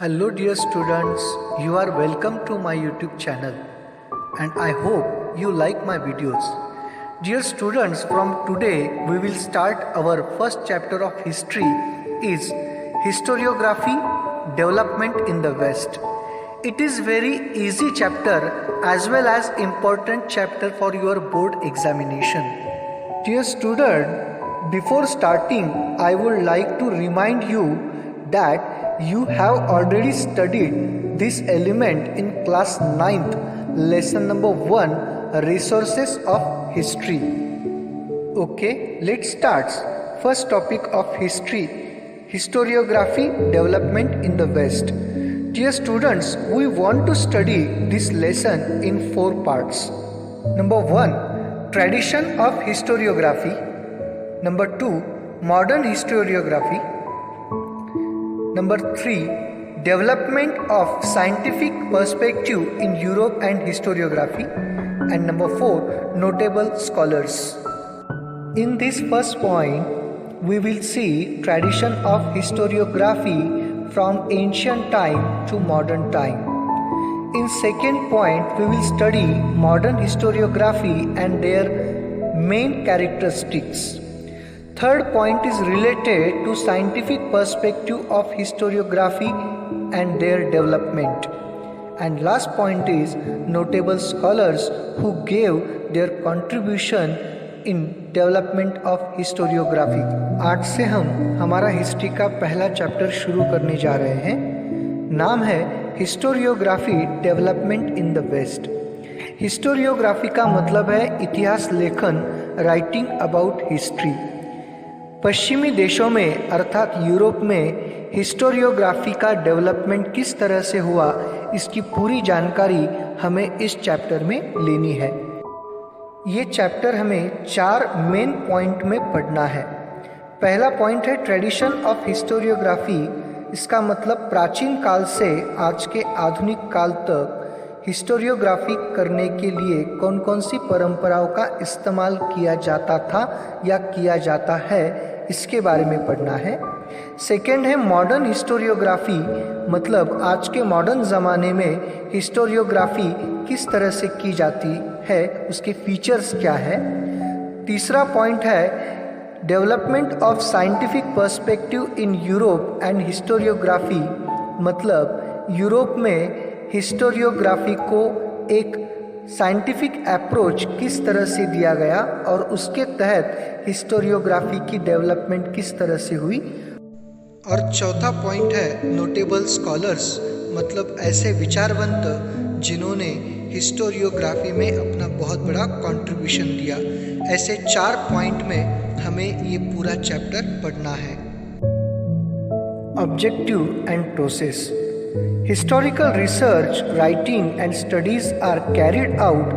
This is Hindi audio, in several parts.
Hello dear students, you are welcome to my YouTube channel and I hope you like my videos. Dear students, from today we will start our first chapter of history is Historiography Development in the West. It is very easy chapter as well as important chapter for your board examination. Dear student, before starting I would like to remind you that you have already studied this element in class 9th, lesson number 1, Resources of History. Okay, let's start. First topic of history, Historiography Development in the West. Dear students, we want to study this lesson in 4 parts. Number 1, Tradition of Historiography. Number 2, Modern Historiography. Number 3, Development of Scientific Perspective in Europe and Historiography. And number 4, Notable Scholars. In this first point, we will see tradition of historiography from ancient time to modern time. In second point, we will study modern historiography and their main characteristics. Third point is related to scientific perspective of historiography and their development. And last point is notable scholars who gave their contribution in development of historiography. आज से हम हमारा हिस्ट्री का पहला चैप्टर शुरू करने जा रहे हैं. नाम है historiography development in the west. Historiography का मतलब है इतिहास लेखन, राइटिंग अबाउट हिस्ट्री. पश्चिमी देशों में अर्थात यूरोप में हिस्टोरियोग्राफी का डेवलपमेंट किस तरह से हुआ, इसकी पूरी जानकारी हमें इस चैप्टर में लेनी है. ये चैप्टर हमें 4 मेन पॉइंट में पढ़ना है. पहला पॉइंट है ट्रेडिशन ऑफ हिस्टोरियोग्राफी. इसका मतलब प्राचीन काल से आज के आधुनिक काल तक हिस्टोरियोग्राफी करने के लिए कौन कौन सी परंपराओं का इस्तेमाल किया जाता था या किया जाता है, इसके बारे में पढ़ना है. सेकेंड है मॉडर्न हिस्टोरियोग्राफी, मतलब आज के मॉडर्न ज़माने में हिस्टोरियोग्राफी किस तरह से की जाती है, उसके फीचर्स क्या है. तीसरा पॉइंट है development of scientific perspective in Europe and historiography, मतलब यूरोप में हिस्टोरियोग्राफी को एक साइंटिफिक अप्रोच किस तरह से दिया गया और उसके तहत हिस्टोरियोग्राफी की डेवलपमेंट किस तरह से हुई. और चौथा पॉइंट है नोटेबल स्कॉलर्स, मतलब ऐसे विचारवंत जिन्होंने हिस्टोरियोग्राफी में अपना बहुत बड़ा कंट्रीब्यूशन दिया. ऐसे 4 पॉइंट में हमें ये पूरा चैप्टर पढ़ना है. Objective and process. Historical research, writing and studies are carried out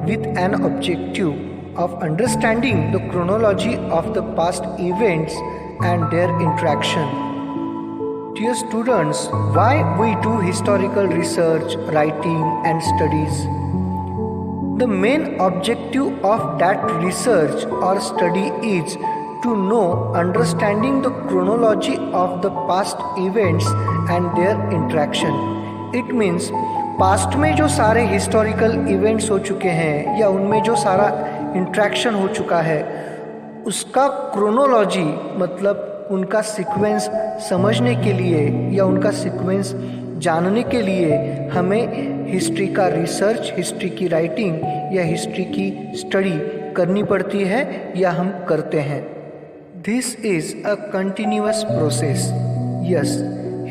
with an objective of understanding the chronology of the past events and their interaction. Dear students, why we do historical research, writing and studies? The main objective of that research or study is to know understanding the chronology of the past events and their interaction. It means past में जो सारे हिस्टोरिकल इवेंट्स हो चुके हैं या उनमें जो सारा इंट्रैक्शन हो चुका है उसका क्रोनोलॉजी, मतलब उनका सीक्वेंस समझने के लिए या उनका सीक्वेंस जानने के लिए हमें हिस्ट्री का रिसर्च, हिस्ट्री की राइटिंग या हिस्ट्री की स्टडी करनी पड़ती है या हम करते हैं. This is a continuous process. Yes,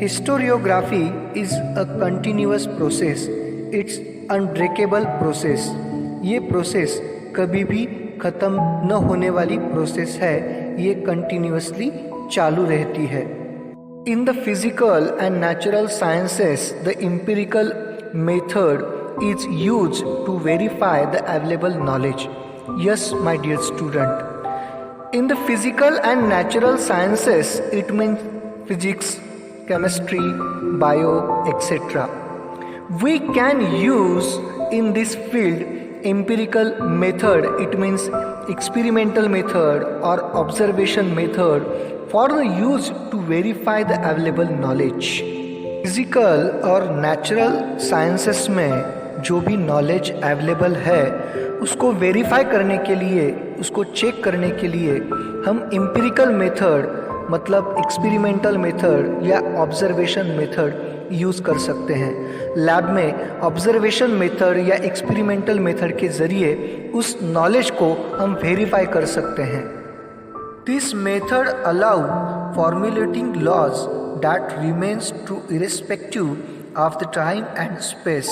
historiography is a continuous process. It's unbreakable process. ये प्रोसेस कभी भी ख़त्म न होने वाली प्रोसेस है, ये कंटिन्यूसली चालू रहती है. In the physical and natural sciences, the empirical method is used to verify the available knowledge. Yes, my dear student. In the physical and natural sciences, it means physics, chemistry, bio, etc. We can use in this field empirical method, it means experimental method or observation method for the use to verify the available knowledge. Physical और नेचुरल साइंसेस में जो भी नॉलेज अवेलेबल है उसको वेरीफाई करने के लिए, उसको चेक करने के लिए हम एम्पिरिकल मेथड मतलब एक्सपेरिमेंटल मेथड या ऑब्जर्वेशन मेथड यूज़ कर सकते हैं। लैब में ऑब्जर्वेशन मेथड या एक्सपेरिमेंटल मेथड के ज़रिए उस नॉलेज को हम वेरीफाई कर सकते हैं। This method allow formulating laws that remains true irrespective of the time and space।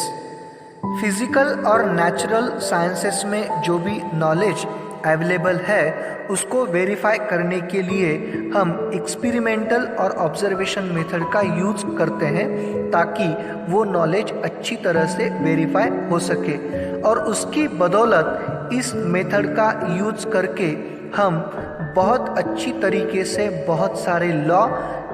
Physical और नेचुरल साइंसेस में जो भी नॉलेज अवेलेबल है उसको वेरीफाई करने के लिए हम एक्सपेरिमेंटल और ऑब्जर्वेशन मेथड का यूज करते हैं ताकि वो नॉलेज अच्छी तरह से वेरीफाई हो सके, और उसकी बदौलत इस मेथड का यूज करके हम बहुत अच्छी तरीके से बहुत सारे लॉ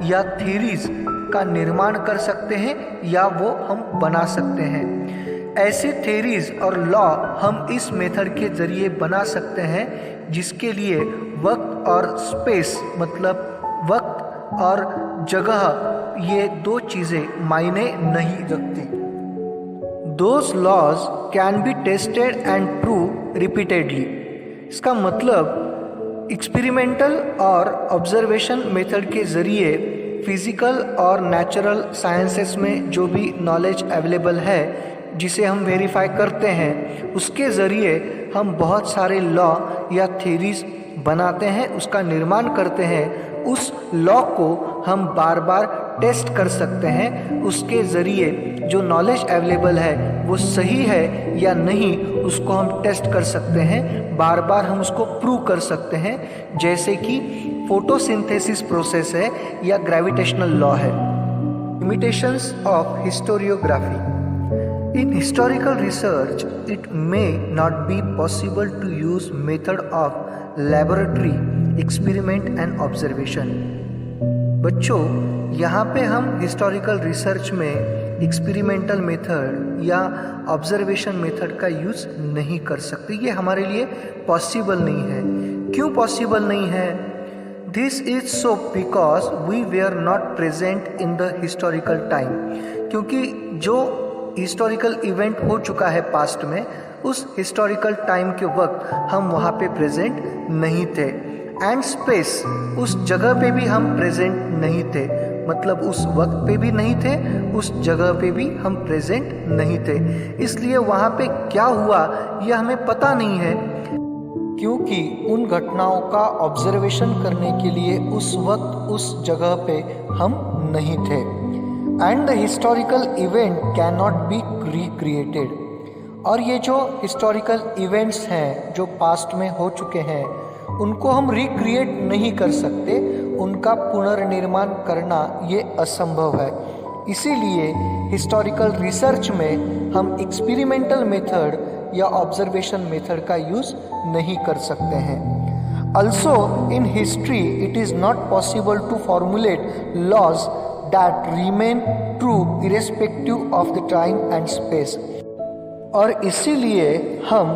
या थ्योरीज का निर्माण कर सकते हैं या वो हम बना सकते हैं। ऐसे थ्योरीज और लॉ हम इस मेथड के ज़रिए बना सकते हैं जिसके लिए वक्त और स्पेस मतलब वक्त और जगह ये दो चीज़ें मायने नहीं रखती। Those laws can be tested and prove repeatedly. इसका मतलब एक्सपेरिमेंटल और ऑब्जर्वेशन मेथड के ज़रिए फिज़िकल और नेचुरल साइंसेस में जो भी नॉलेज अवेलेबल है जिसे हम वेरीफाई करते हैं उसके ज़रिए हम बहुत सारे लॉ या थ्योरीज बनाते हैं, उसका निर्माण करते हैं। उस लॉ को हम बार बार टेस्ट कर सकते हैं, उसके ज़रिए जो नॉलेज अवेलेबल है वो सही है या नहीं उसको हम टेस्ट कर सकते हैं, बार बार हम उसको प्रूव कर सकते हैं, जैसे कि फोटोसिंथेसिस प्रोसेस है या ग्रेविटेशनल लॉ है। Limitations of historiography. In historical research, it may not be possible to use method of laboratory experiment and observation। बच्चों, यहाँ पे हम हिस्टोरिकल रिसर्च में एक्सपेरिमेंटल मेथड या ऑब्जर्वेशन मेथड का यूज़ नहीं कर सकते, ये हमारे लिए पॉसिबल नहीं है। क्यों पॉसिबल नहीं है? This is so because we were not present in the historical time. क्योंकि जो हिस्टोरिकल इवेंट हो चुका है पास्ट में, उस हिस्टोरिकल टाइम के वक्त हम वहाँ पे प्रेजेंट नहीं थे। एंड स्पेस, उस जगह पे भी हम प्रेजेंट नहीं थे, मतलब उस वक्त पे भी नहीं थे, उस जगह पे भी हम प्रेजेंट नहीं थे, इसलिए वहाँ पे क्या हुआ यह हमें पता नहीं है, क्योंकि उन घटनाओं का ऑब्जर्वेशन करने के लिए उस वक्त उस जगह पे हम नहीं थे। And the historical event can not be recreated. और ये जो हिस्टोरिकल इवेंट्स हैं जो पास्ट में हो चुके हैं उनको हम रिक्रिएट नहीं कर सकते, उनका पुनर्निर्माण करना ये असंभव है। इसीलिए हिस्टोरिकल रिसर्च में हम एक्सपेरिमेंटल मेथड या ऑब्जर्वेशन मेथड का यूज़ नहीं कर सकते हैं। Also in history it is not possible to formulate laws that remain true irrespective of the time and space। और इसीलिए हम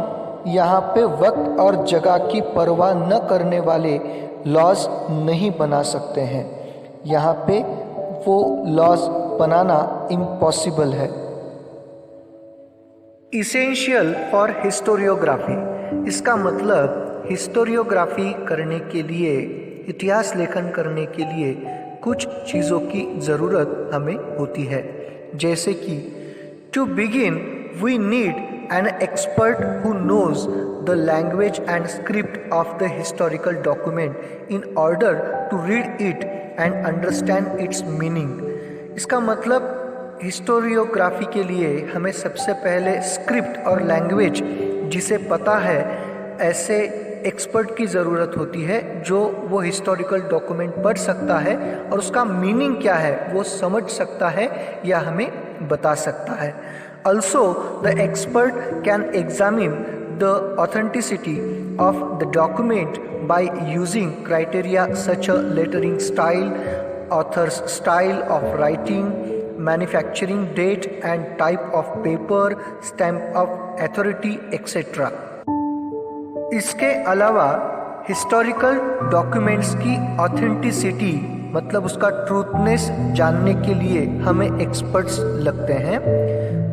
यहाँ पे वक्त और जगह की परवाह न करने वाले लॉज नहीं बना सकते हैं। यहाँ पे वो लॉज बनाना इम्पॉसिबल है। Essential for historiography. इसका मतलब हिस्टोरियोग्राफी करने के लिए, इतिहास लेखन करने के लिए कुछ चीज़ों की ज़रूरत हमें होती है, जैसे कि to begin we need an expert who knows the language and script of the historical document in order to read it and understand its meaning। इसका मतलब हिस्टोरियोग्राफी के लिए हमें सबसे पहले स्क्रिप्ट और लैंग्वेज जिसे पता है ऐसे एक्सपर्ट की ज़रूरत होती है जो वो हिस्टोरिकल डॉक्यूमेंट पढ़ सकता है और उसका मीनिंग क्या है वो समझ सकता है या हमें बता सकता है। Also, the expert can examine the authenticity of the document by using criteria such as lettering style, author's style of writing, manufacturing date and type of paper, stamp of authority, etc। इसके अलावा हिस्टोरिकल डॉक्यूमेंट्स की ऑथेंटिसिटी मतलब उसका ट्रूथनेस जानने के लिए हमें एक्सपर्ट्स लगते हैं।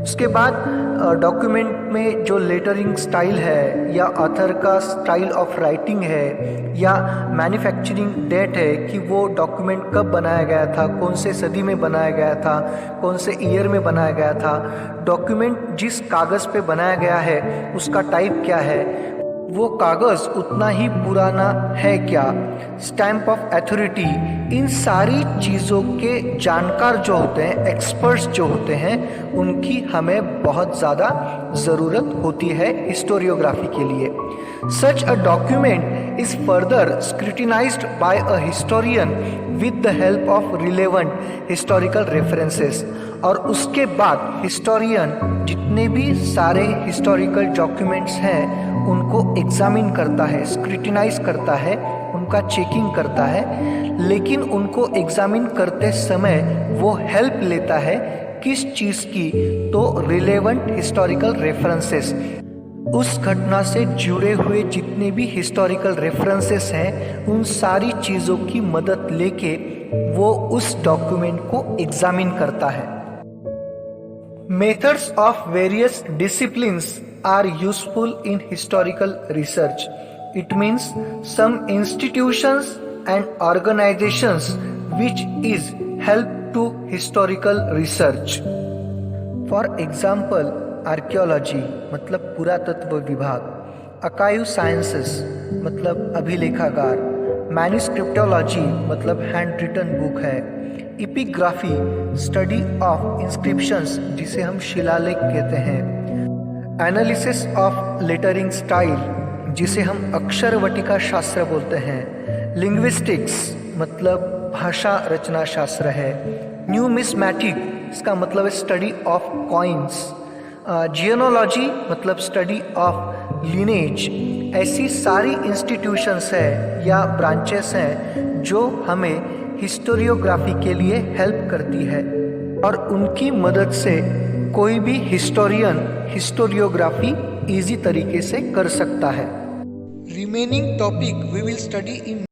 उसके बाद डॉक्यूमेंट में जो लेटरिंग स्टाइल है या ऑथर का स्टाइल ऑफ राइटिंग है या मैन्युफैक्चरिंग डेट है कि वो डॉक्यूमेंट कब बनाया गया था, कौन से सदी में बनाया गया था, कौन से ईयर में बनाया गया था, डॉक्यूमेंट जिस कागज़ पे बनाया गया है उसका टाइप क्या है, वो कागज़ उतना ही पुराना है क्या, स्टैम्प ऑफ अथॉरिटी, इन सारी चीज़ों के जानकार जो होते हैं, एक्सपर्ट्स जो होते हैं, उनकी हमें बहुत ज़्यादा ज़रूरत होती है हिस्टोरियोग्राफी के लिए। Such a document is further scrutinized by a historian with the help of relevant historical references. और उसके बाद हिस्टोरियन जितने भी सारे हिस्टोरिकल डॉक्यूमेंट्स हैं उनको एग्जामिन करता है, स्क्रूटिनाइज करता है, उनका चेकिंग करता है, लेकिन उनको एग्जामिन करते समय वो हेल्प लेता है किस चीज़ की, तो रिलेवेंट हिस्टोरिकल रेफरेंसेस, उस घटना से जुड़े हुए जितने भी हिस्टोरिकल रेफरेंसेस हैं उन सारी चीज़ों की मदद लेके वो उस डॉक्यूमेंट को एग्जामिन करता है। Methods of various disciplines are useful in historical research. It means some institutions and organizations which is help to historical research. For example, archaeology मतलब पुरातत्व विभाग, archive sciences मतलब अभिलेखागार, मैन्युस्क्रिप्टोलॉजी मतलब हैंड रिटन बुक है, एपिग्राफी स्टडी ऑफ इंस्क्रिप्शंस जिसे हम शिलालेख कहते हैं, एनालिसिस ऑफ लेटरिंग स्टाइल जिसे हम अक्षरवटिका शास्त्र बोलते हैं, लिंग्विस्टिक्स मतलब भाषा रचना शास्त्र है, न्यूमिस्मैटिक इसका मतलब है स्टडी ऑफ कॉइन्स, जियोनोलॉजी मतलब स्टडी ऑफ लिनेज। ऐसी सारी इंस्टीट्यूशंस है या ब्रांचेस हैं जो हमें हिस्टोरियोग्राफी के लिए हेल्प करती है और उनकी मदद से कोई भी हिस्टोरियन हिस्टोरियोग्राफी इजी तरीके से कर सकता है। Remaining topic we will study in